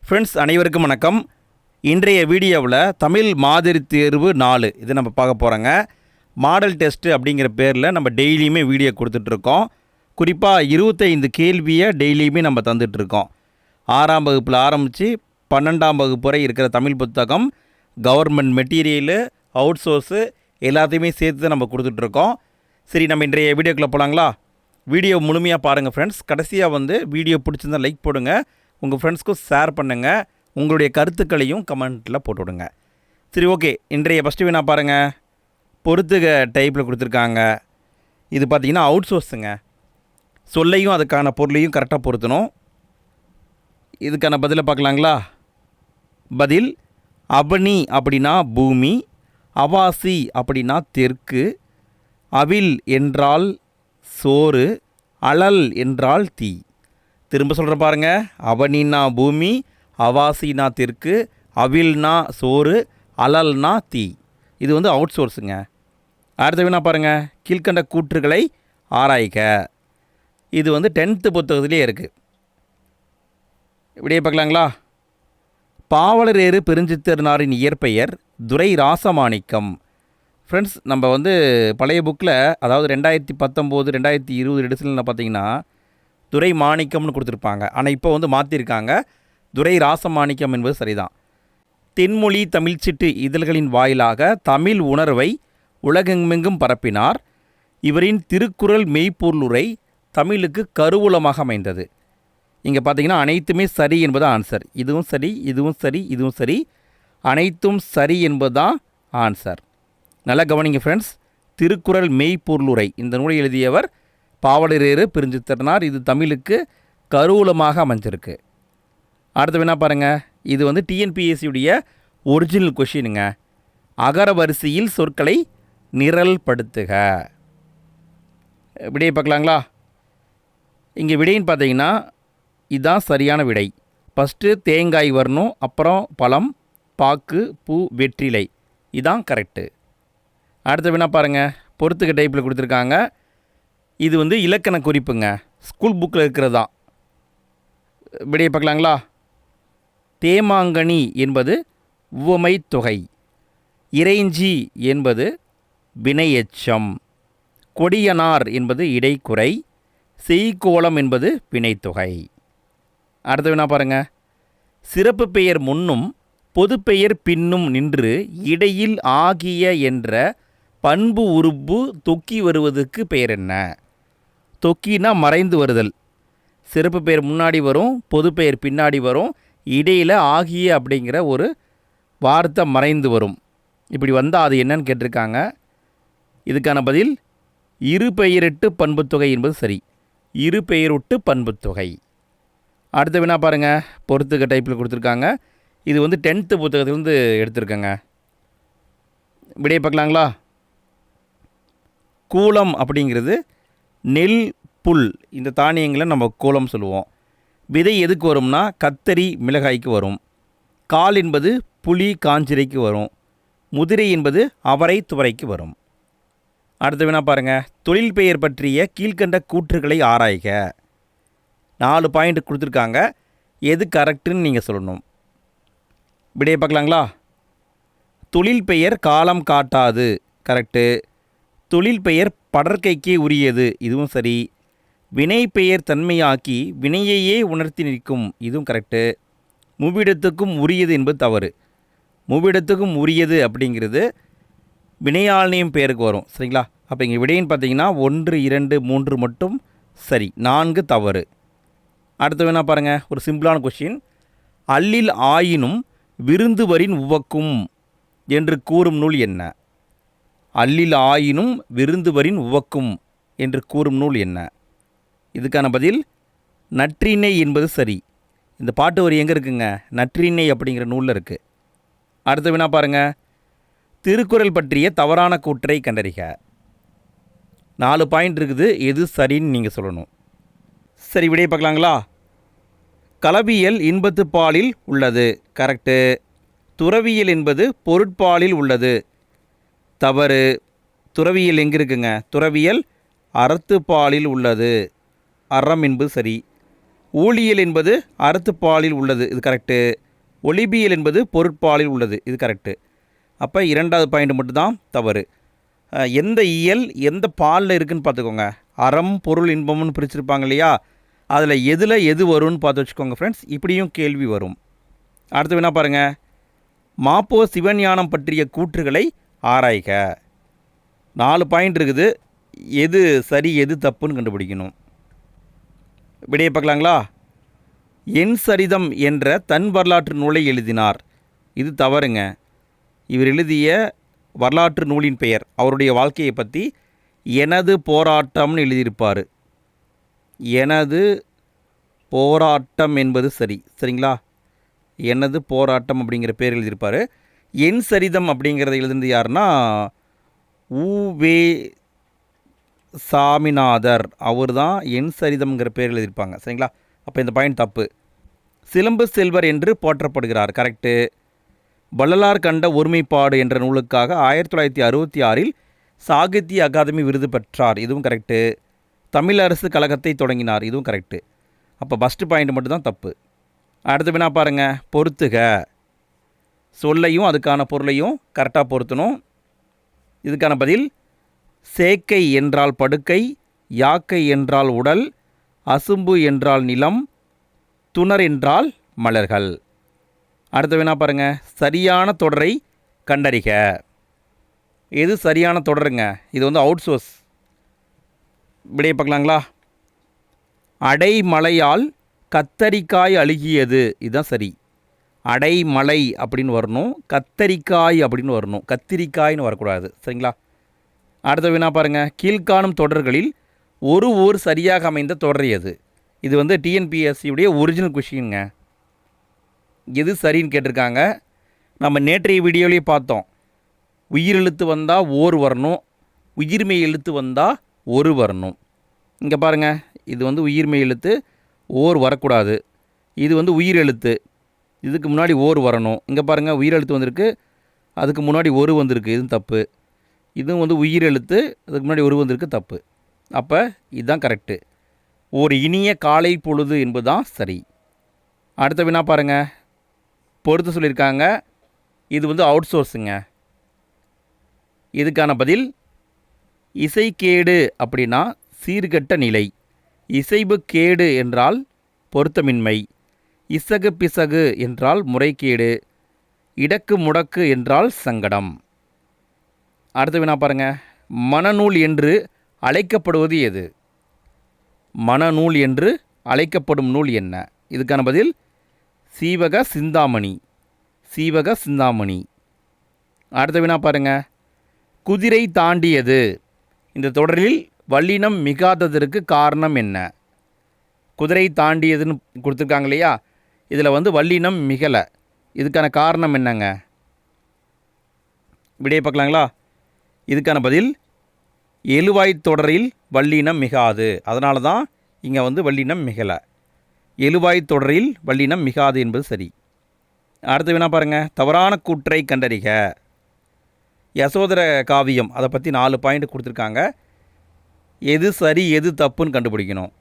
Friends அனைவருக்கும் வணக்கம். இன்றைய வீடியோவில் தமிழ் மாதிரி தேர்வு 4 இது நம்ம பார்க்க போகிறோங்க. மாடல் டெஸ்ட்டு அப்படிங்கிற பேரில் நம்ம டெய்லியுமே வீடியோ கொடுத்துட்ருக்கோம். குறிப்பாக 25 கேள்வியை டெய்லியுமே நம்ம தந்துட்டுருக்கோம். 6ஆம் வகுப்பில் ஆரம்பித்து 12ஆம் வகுப்பு வரை இருக்கிற தமிழ் புத்தகம், கவர்மெண்ட் மெட்டீரியலு, அவுட் சோர்ஸு எல்லாத்தையுமே சேர்த்து நம்ம கொடுத்துட்ருக்கோம். சரி, நம்ம இன்றைய வீடியோக்குள்ளே போகலாங்களா? வீடியோ முழுமையாக பாருங்கள் ஃப்ரெண்ட்ஸ். கடைசியாக வீடியோ பிடிச்சிருந்தால் லைக் போடுங்க, உங்கள் ஃப்ரெண்ட்ஸ்க்கும் ஷேர் பண்ணுங்கள், உங்களுடைய கருத்துக்களையும் கமெண்ட்டில் போட்டுவிடுங்க. சரி, ஓகே. இன்றைய ஃபஸ்ட்டு வேணா பாருங்கள். பொறுத்துக டைப்பில் கொடுத்துருக்காங்க. இது பார்த்திங்கன்னா அவுட் சோர்ஸுங்க. சொல்லையும் அதுக்கான பொருளையும் கரெக்டாக பொருத்தணும். இதுக்கான பதிலை பார்க்கலாங்களா? பதில்: அபனி அப்படின்னா பூமி, அவாசி அப்படின்னா தெற்கு, அவில் என்றால் சோறு, அழல் என்றால் தீ. திரும்ப சொல்கிற பாருங்கள். அவனின்னா பூமி, அவாசினா தெற்கு, அவில்னா சோறு, அலல்னா தீ. இது அவுட் சோர்ஸுங்க. அடுத்த வேணா பாருங்கள். கீழ்கண்ட கூற்றுகளை ஆராய்க. இது 10th புத்தகத்திலே இருக்குது. இப்படியே பார்க்கலாங்களா? பாவலரேறு பெருஞ்சித்திரனாரின் இயற்பெயர் துரை ராசமாணிக்கம். ஃப்ரெண்ட்ஸ், நம்ம பழைய புக்கில், அதாவது 2019 2020 எடிஷனில் பார்த்தீங்கன்னா துரை மாணிக்கம்னு கொடுத்துருப்பாங்க. ஆனால் இப்போ மாற்றிருக்காங்க. துரை ராசமாணிக்கம் என்பது சரிதான். தென்மொழி தமிழ்ச்சிட்டு இதழ்களின் வாயிலாக தமிழ் உணர்வை உலகெங்கும் பரப்பினார். இவரின் திருக்குறள் மெய்ப்பொருளுரை தமிழுக்கு கருவூலமாக அமைந்தது. இங்கே பார்த்தீங்கன்னா அனைத்துமே சரி என்பது ஆன்சர். இதுவும் சரி, இதுவும் சரி, இதுவும் சரி, அனைத்தும் சரி என்பது தான் ஆன்சர். நல்லா கவனிங்க ஃப்ரெண்ட்ஸ். திருக்குறள் மெய்ப்பொருளுரை இந்த நூலை எழுதியவர் பாவலரேறு பெருஞ்சித்திரனார். இது தமிழுக்கு கருவூலமாக அமைஞ்சிருக்கு. அடுத்து வேணா பாருங்கள். இது டிஎன்பிஎஸ்சியுடைய ஒரிஜினல் கொஷினுங்க. அகர வரிசையில் சொற்களை நிரல்படுத்துக. விடையை பார்க்கலாங்களா? இங்கே விடைன்னு பார்த்தீங்கன்னா இதுதான் சரியான விடை. ஃபஸ்ட்டு தேங்காய் வரணும், அப்புறம் பழம், பாக்கு, பூ, வெற்றிலை. இதுதான் கரெக்டு. அடுத்த வேணா பாருங்கள். பொறுத்துக்க டைப்பில் கொடுத்துருக்காங்க. இது இலக்கண குறிப்புங்க. ஸ்கூல் புக்கில் இருக்கிறது தான். விடையை பார்க்கலாங்களா? தேமாங்கனி என்பது உவமை தொகை, இறைஞ்சி என்பது வினையெச்சம், கொடியனார் என்பது இடைக்குறை, செய்கோளம் என்பது வினைத்தொகை. அடுத்த வேணா பாருங்கள். சிறப்பு பெயர் முன்னும் பொதுப்பெயர் பின்னும் நின்று இடையில் ஆகிய என்ற பண்பு உறுப்பு தொக்கி வருவதற்கு பெயர் என்ன? தொக்கினா மறைந்து வருதல். சிறப்பு பெயர் முன்னாடி வரும், பொது பெயர் பின்னாடி வரும், இடையில் ஆகிய அப்படிங்கிற ஒரு வார்த்தை மறைந்து வரும். இப்படி வந்தால் அது என்னன்னு கேட்டிருக்காங்க. இதுக்கான பதில் இரு பெயரிட்டு பண்புத்தொகை என்பது சரி. இரு பெயரொட்டு பண்புத்தொகை. அடுத்த வேணா பாருங்கள். பொறுத்துக்க டைப்பில் கொடுத்துருக்காங்க. இது 10th புத்தகத்திலேருந்து எடுத்திருக்கேங்க. விடையை பார்க்கலாங்களா? கூலம் அப்படிங்கிறது நெல், புல், இந்த தானியங்களை நம்ம கூலம் சொல்லுவோம். விதை எதுக்கு வரும்னா கத்தரி, மிளகாய்க்கு வரும். கால் என்பது புளி, காஞ்சிரைக்கு வரும். முதிரை என்பது அவரை, துவரைக்கு வரும். அடுத்த வேணா பாருங்கள். தொழில் பெயர் பற்றிய கீழ்கண்ட கூற்றுகளை ஆராய்க. 4 பாயிண்ட் கொடுத்துருக்காங்க. எது கரெக்டுன்னு நீங்கள் சொல்லணும். விடையை பார்க்கலாங்களா? தொழில் பெயர் காலம் காட்டாது, கரெக்டு. தொழில் பெயர் படற்கைக்கே உரியது, இதுவும் சரி. வினை பெயர் தன்மையாக்கி வினையையே உணர்த்தி நிற்கும், இதுவும் கரெக்டு. மூவிடத்துக்கும் உரியது என்பது தவறு. மூவிடத்துக்கும் உரியது அப்படிங்கிறது வினையாளனையும் பெயருக்கு வரும், சரிங்களா? அப்போ இங்கே விடைன்னு பார்த்தீங்கன்னா 1 2 3 மட்டும் சரி, 4 தவறு. அடுத்து வேணா பாருங்கள். ஒரு சிம்பிளான கொஷின். அல்லில் ஆயினும் விருந்துவரின் உவக்கும் என்று கூறும் நூல் என்ன? அல்லில் ஆயினும் விருந்துவரின் உவக்கும் என்று கூறும் நூல் என்ன? இதுக்கான பதில் நற்றிணை என்பது சரி. இந்த பாட்டு வரி எங்கே இருக்குங்க? நற்றிணை அப்படிங்கிற நூலில் இருக்குது. அடுத்த வேணா பாருங்கள். திருக்குறள் பற்றிய தவறான கூற்றை கண்டறிக. 4 பாயிண்ட் இருக்குது. எது சரின்னு நீங்கள் சொல்லணும். சரி, விடையை பார்க்கலாங்களா? களவியல் இன்பத்து பாலில் உள்ளது, கரெக்டு. துறவியல் என்பது பொருட்பாலில் உள்ளது, தவறு. துறவியல் எங்கே இருக்குங்க? துறவியல் அறத்துப்பாலில் உள்ளது, அறம் என்பது சரி. ஊழியல் என்பது அறத்துப்பாலில் உள்ளது, இது கரெக்டு. ஒலிபியல் என்பது பொருட்பாலில் உள்ளது, இது கரெக்டு. அப்போ இரண்டாவது பாயிண்ட் மட்டும்தான் தவறு. எந்த இயல் எந்த பாலில் இருக்குதுன்னு பார்த்துக்கோங்க. அறம் பொருள் இன்பம்னு பிரிச்சிருப்பாங்க இல்லையா, அதில் எதில் எது வரும்னு பார்த்து வச்சுக்கோங்க ஃப்ரெண்ட்ஸ். இப்படியும் கேள்வி வரும். அடுத்து என்ன பாருங்கள், மாப்போ சிவஞானம் பற்றிய கூற்றுகளை ஆராய்க. 4 பாயிண்ட் இருக்குது. எது சரி எது தப்புன்னு கண்டுபிடிக்கணும். விடையை பார்க்கலாங்களா? என் சரிதம் என்ற தன் வரலாற்று நூலை எழுதினார், இது தவறுங்க. இவர் எழுதிய வரலாற்று நூலின் பெயர் அவருடைய வாழ்க்கையை பற்றி எனது போராட்டம்னு எழுதியிருப்பார். எனது போராட்டம் என்பது சரிங்களா? எனது போராட்டம் அப்படிங்கிற பேர் எழுதியிருப்பார். என் சரிதம் அப்படிங்கிறத எழுதுனது யாருன்னா உவே சாமிநாதர், அவர் தான் என் சரிதம்ங்கிற பேர் எழுதியிருப்பாங்க. சரிங்களா? அப்போ இந்த பாயிண்ட் தப்பு. சிலம்பு செல்வர் என்று போற்றப்படுகிறார், கரெக்டு. வள்ளலார் கண்ட ஒருமைப்பாடு என்ற நூலுக்காக 1966 சாகித்ய அகாதமி விருது பெற்றார், இதுவும் கரெக்டு. தமிழரசு கழகத்தை தொடங்கினார், இதுவும் கரெக்டு. அப்போ ஃபஸ்ட்டு பாயிண்ட் மட்டும்தான் தப்பு. அடுத்து வினா பாருங்கள், பொறுத்துக. சொல்லையும் அதுக்கான பொருளையும் கரெக்டாக பொருத்தணும். இதுக்கான பதில் சேக்கை என்றால் படுக்கை, யாக்கை என்றால் உடல், அசும்பு என்றால் நிலம், துணர் என்றால் மலர்கள். அடுத்த வினா பாருங்கள், சரியான தொடரை கண்டறிக. எது சரியான தொடருங்க? இது வந்து அவுட் சோர்ஸ். விடையை பார்க்கலாங்களா? அடைமழையால் கத்தரிக்காய் அழுகியது, இதுதான் சரி. அடைமழை அப்படின்னு வரணும், கத்தரிக்காய் அப்படின்னு வரணும், கத்திரிக்காய்னு வரக்கூடாது. சரிங்களா? அடுத்த வினா பாருங்கள், கீழ்காணும் தொடர்களில் ஒரு ஊர் சரியாக அமைந்த தொடர் எது? இது வந்து டிஎன்பிஎஸ்சியுடைய ஒரிஜினல் கொஷினுங்க. எது சரின்னு கேட்டிருக்காங்க. நம்ம நேற்றைய வீடியோலேயே பார்த்தோம். உயிரெழுத்து வந்தால் ஓர் வரணும், உயிர்மெய் எழுத்து வந்தால் ஒரு வரணும். இங்கே பாருங்கள், இது வந்து உயிர்மெய் எழுத்து, ஓர் வரக்கூடாது. இது வந்து உயிர் எழுத்து, இதுக்கு முன்னாடி ஓர் வரணும். இங்கே பாருங்கள், உயிரெழுத்து வந்திருக்கு, அதுக்கு முன்னாடி ஒரு வந்திருக்கு, இதுவும் தப்பு. இதுவும் வந்து உயிர் எழுத்து, அதுக்கு முன்னாடி ஒரு வந்திருக்கு, தப்பு. அப்போ இதுதான் கரெக்டு. ஒரு இனிய காலை பொழுது என்பது தான் சரி. அடுத்த வினா பாருங்கள், பொறுத்து சொல்லியிருக்காங்க. இது வந்து அவுட் சோர்ஸுங்க. இதுக்கான பதில் இசைக்கேடு அப்படின்னா சீர்கெட்ட நிலை, இசைவு கேடு என்றால் பொருத்தமின்மை, இசகு பிசகு என்றால் முறைகேடு, இடக்கு முடக்கு என்றால் சங்கடம். அடுத்த வினா பாருங்கள், மனநூல் என்று அழைக்கப்படுவது எது? மனநூல் என்று அழைக்கப்படும் நூல் என்ன? இதுக்கான பதில் சீவக சிந்தாமணி, சீவக சிந்தாமணி. அடுத்த வினா பாருங்கள், குதிரை தாண்டியது, இந்த தொடரில் வல்லினம் மிகாததற்கு காரணம் என்ன? குதிரை தாண்டியதுன்னு கொடுத்துருக்காங்க இல்லையா, இதில் வந்து வல்லினம் மிகலை, இதுக்கான காரணம் என்னங்க? விடையை பார்க்கலாங்களா? இதுக்கான பதில் எழுவாய் தொடரில் வல்லினம் மிகாது, அதனால தான் இங்கே வந்து வல்லினம் மிகலை. எழுவாய் தொடரில் வல்லினம் மிகாது என்பது சரி. அடுத்த வினா பாருங்கள், தவறான கூற்றை கண்டறிக. யசோதர காவியம், அதை பற்றி 4 பாயிண்ட் கொடுத்துருக்காங்க. எது சரி எது தப்புன்னு கண்டுபிடிக்கணும்.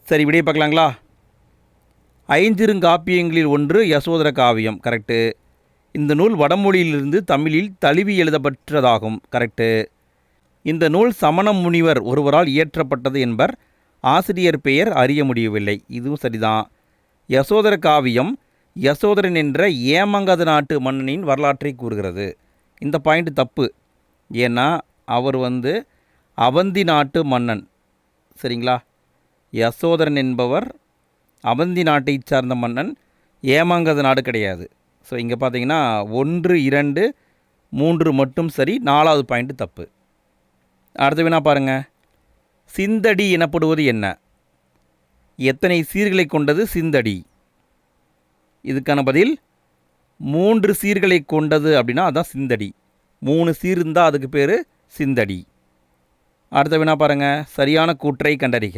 சரி, விடையை பார்க்கலாங்களா? ஐஞ்சிறுங்காப்பியங்களில் ஒன்று யசோதர காவியம், கரெக்டு. இந்த நூல் வடமொழியிலிருந்து தமிழில் தழுவி எழுதப்பட்டதாகும், கரெக்டு. இந்த நூல் சமண முனிவர் ஒருவரால் இயற்றப்பட்டது என்பர், ஆசிரியர் பெயர் அறிய முடியவில்லை, இதுவும் சரிதான். யசோதர காவியம் யசோதரன் என்ற ஏமங்கத நாட்டு மன்னனின் வரலாற்றை கூறுகிறது, இந்த பாயிண்ட் தப்பு. ஏன்னா அவர் வந்து அவந்தி நாட்டு மன்னன், சரிங்களா? யசோதரன் என்பவர் அவந்தி நாட்டை சார்ந்த மன்னன், ஏமங்கத நாடு கிடையாது. ஸோ இங்கே பார்த்தீங்கன்னா 1, 2, 3 மட்டும் சரி, 4வது பாயிண்ட் தப்பு. அடுத்த வினா பாருங்கள், சிந்தடி எனப்படுவது என்ன? எத்தனை சீர்களை கொண்டது சிந்தடி? இதுக்கான பதில் 3 சீர்களை கொண்டது அப்படின்னா அதான் சிந்தடி. 3 சீர் இருந்தால் அதுக்கு பேர் சிந்தடி. அடுத்த வினா பாருங்கள், சரியான கூற்றை கண்டறிக.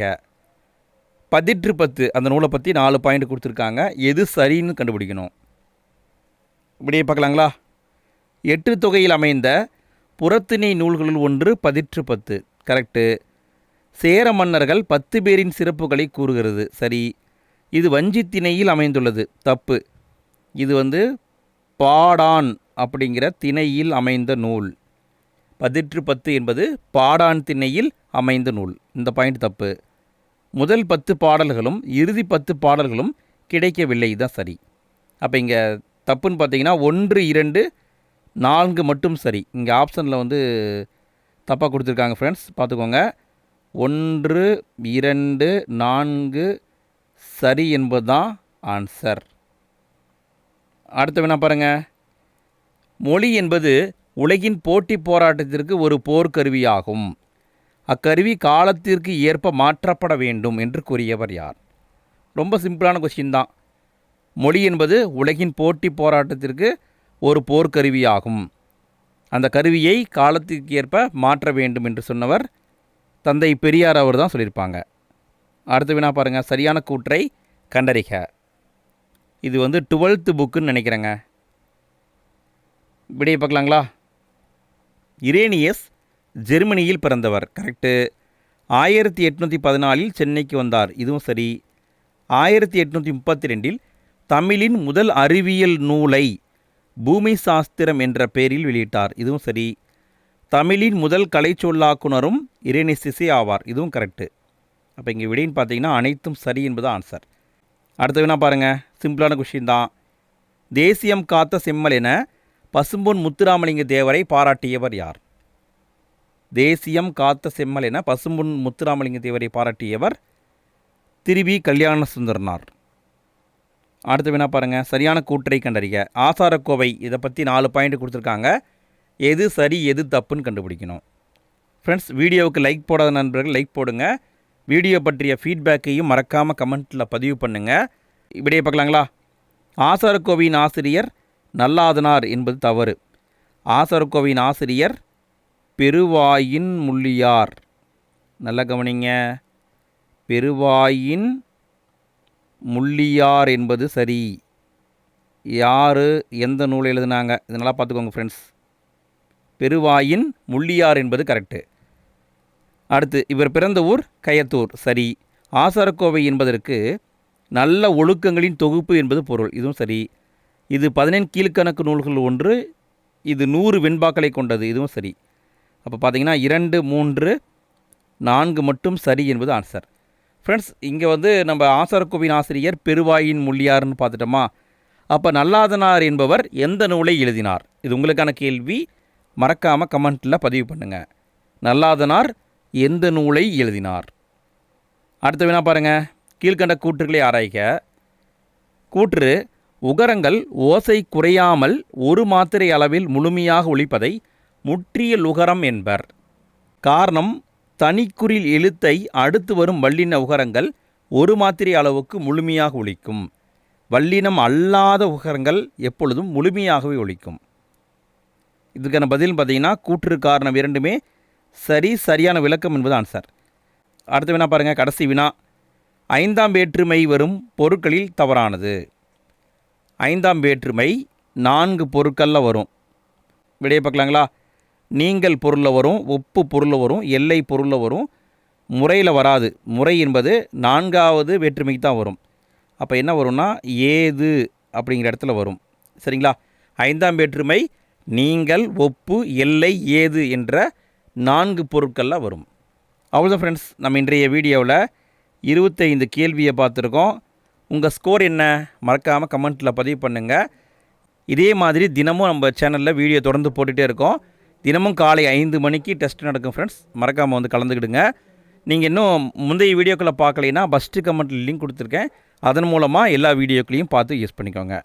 10 அந்த நூலை பற்றி 4 பாயிண்ட் கொடுத்துருக்காங்க. எது சரின்னு கண்டுபிடிக்கணும். இப்படியே பார்க்கலாங்களா? 8 தொகையில் அமைந்த புறத்திணை நூல்களுள் ஒன்று 10, கரெக்டு. சேர மன்னர்கள் 10 பேரின் சிறப்புகளை கூறுகிறது. சரி. இது வஞ்சி திணையில் அமைந்துள்ளது. தப்பு. இது பாடான் அப்படிங்கிற திணையில் அமைந்த நூல். 10 என்பது பாடான் திணையில் அமைந்த நூல். இந்த பாயிண்ட் தப்பு. முதல் 10 பாடல்களும் இறுதி 10 பாடல்களும் கிடைக்கவில்லை. இதுதான் சரி. அப்போ இங்கே தப்புன்னு பார்த்தீங்கன்னா 1, 2, 4 மட்டும் சரி. இங்கே ஆப்ஷனில் தப்பாக கொடுத்துருக்காங்க ஃப்ரெண்ட்ஸ், பார்த்துக்கோங்க. 1, 2, 4 சரி என்பது தான் ஆன்சர். அடுத்த வினா பாருங்கள். மொழி என்பது உலகின் போட்டி போராட்டத்திற்கு ஒரு போர்க்கருவியாகும். அக்கருவி காலத்திற்கு ஏற்ப மாற்றப்பட வேண்டும் என்று கூறியவர் யார்? ரொம்ப சிம்பிளான கொஸ்டின் தான். மொழி என்பது உலகின் போட்டி போராட்டத்திற்கு ஒரு போர்க்கருவியாகும். அந்த கருவியை காலத்திற்கு ஏற்ப மாற்ற வேண்டும் என்று சொன்னவர் தந்தை பெரியார் அவர் தான் சொல்லியிருப்பாங்க. அடுத்த வினா பாருங்கள். சரியான கூற்றை கண்டறிக. இது 12th புக்குன்னு நினைக்கிறேங்க. விடையை பார்க்கலாங்களா? இரேனியஸ் ஜெர்மனியில் பிறந்தவர். கரெக்டு. 1814 சென்னைக்கு வந்தார். இதுவும் சரி. 1832 தமிழின் முதல் அறிவியல் நூலை பூமி சாஸ்திரம் என்ற பெயரில் வெளியிட்டார். இதுவும் சரி. தமிழின் முதல் கலை சொல்லாக்குனரும் இரேனியஸே ஆவார். இதுவும் கரெக்டு. அப்போ இங்கே விடைன்னு பார்த்தீங்கன்னா அனைத்தும் சரி என்பது ஆன்சர். அடுத்த வினா பாருங்கள். சிம்பிளான கொஷின் தான். தேசியம் காத்த செம்மல் என பசும்பொன் முத்துராமலிங்க தேவரை பாராட்டியவர் யார்? தேசியம் காத்த செம்மல் என பசும்பொன் முத்துராமலிங்க தேவரை பாராட்டியவர் திருவி கல்யாண சுந்தரனார். அடுத்த வினா பாருங்கள். சரியான கூற்றை கண்டறிக. ஆசாரக்கோவை இதை பற்றி 4 பாயிண்ட் கொடுத்துருக்காங்க. எது சரி எது தப்புன்னு கண்டுபிடிக்கணும். ஃப்ரெண்ட்ஸ், வீடியோவுக்கு லைக் போடாத நண்பர்கள் லைக் போடுங்க. வீடியோ பற்றிய ஃபீட்பேக்கையும் மறக்காமல் கமெண்ட்டில் பதிவு பண்ணுங்கள். இப்படியே பார்க்கலாங்களா? ஆசாரக்கோவையின் ஆசிரியர் நல்லாதனார் என்பது தவறு. ஆசாரக்கோவையின் ஆசிரியர் பெருவாயின் முள்ளியார். நல்லா கவனிங்க. பெருவாயின் முள்ளியார் என்பது சரி. யார் எந்த நூல் எழுதுனாங்க இதனால் பார்த்துக்கோங்க ஃப்ரெண்ட்ஸ். பெருவாயின் முள்ளியார் என்பது கரெக்டு. அடுத்து, இவர் பிறந்த ஊர் கயத்தூர். சரி. ஆசாரக்கோவை என்பதற்கு நல்ல ஒழுக்கங்களின் தொகுப்பு என்பது பொருள். இதுவும் சரி. இது 14 கீழ்க்கணக்கு நூல்கள் ஒன்று. இது 100 வெண்பாக்களை கொண்டது. இதுவும் சரி. அப்போ பார்த்தீங்கன்னா 2, 3, 4 மட்டும் சரி என்பது ஆன்சர். ஃப்ரெண்ட்ஸ், இங்கே நம்ம ஆசாரக்கோவையின் ஆசிரியர் பெருவாயின் முள்ளியார்னு பார்த்துட்டோமா? அப்போ நல்லாதனார் என்பவர் எந்த நூலை எழுதினார்? இது உங்களுக்கான கேள்வி. மறக்காமல் கமெண்ட்டில் பதிவு பண்ணுங்கள். நல்லாதனார் எந்த நூலை எழுதினார்? அடுத்த வினா பாருங்கள். கீழ்கண்ட கூற்றுகளை ஆராய்க. கூற்று: உகரங்கள் ஓசை குறையாமல் ஒரு மாத்திரை அளவில் முழுமையாக ஒலிப்பதை முற்றிய உகரம் என்பர். காரணம்: தனிக்குறில் எழுத்தை அடுத்து வரும் வல்லின உகரங்கள் ஒரு மாத்திரை அளவுக்கு முழுமையாக ஒலிக்கும். வல்லினம் அல்லாத உகரங்கள் எப்பொழுதும் முழுமையாகவே ஒலிக்கும். இதுக்கான பதில் பார்த்தீங்கன்னா கூற்று காரணம் இரண்டுமே சரி. சரியான விளக்கம் என்பது ஆன்சர். அடுத்த வினா பாருங்கள். கடைசி வினா. 5ஆம் வேற்றுமை வரும் பொருட்களில் தவறானது. 5ஆம் வேற்றுமை 4 பொருட்களில் வரும். விடையை பார்க்கலாங்களா? நீங்கள் பொருளில் வரும், ஒப்பு பொருளில் வரும், எல்லை பொருளில் வரும், முறையில் வராது. முறை என்பது 4ஆவது வேற்றுமைக்கு தான் வரும். அப்போ என்ன வரும்னா ஏது அப்படிங்கிற இடத்துல வரும். சரிங்களா? 5ஆம் வேற்றுமை நீங்கள், ஒப்பு, எல்லை, ஏது என்ற 4 பொருட்களில் வரும். அவ்வளோதான் ஃப்ரெண்ட்ஸ், நம்ம இன்றைய வீடியோவில் 25 கேள்வியை பார்த்துருக்கோம். உங்கள் ஸ்கோர் என்ன? மறக்காமல் கமெண்ட்டில் பதிவு பண்ணுங்கள். இதே மாதிரி தினமும் நம்ம சேனலில் வீடியோ தொடர்ந்து போட்டுகிட்டே இருக்கோம். தினமும் காலை 5 மணிக்கு டெஸ்ட் நடக்கும் ஃப்ரெண்ட்ஸ். மறக்காமல் கலந்துக்கிடுங்க. நீங்கள் இன்னும் முந்தைய வீடியோக்களை பார்க்கலைன்னா ஃபஸ்ட்டு கமெண்ட்டில் லிங்க் கொடுத்துருக்கேன். அதன் மூலமாக எல்லா வீடியோக்களையும் பார்த்து யூஸ் பண்ணிக்கோங்க.